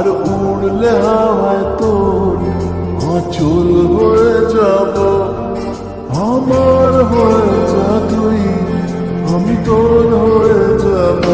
আর উড়লে হাওয়ায় তোর আঁচল হয়ে যাব। আমার হয়ে যা তুই, আমি তোর হয়ে যাব।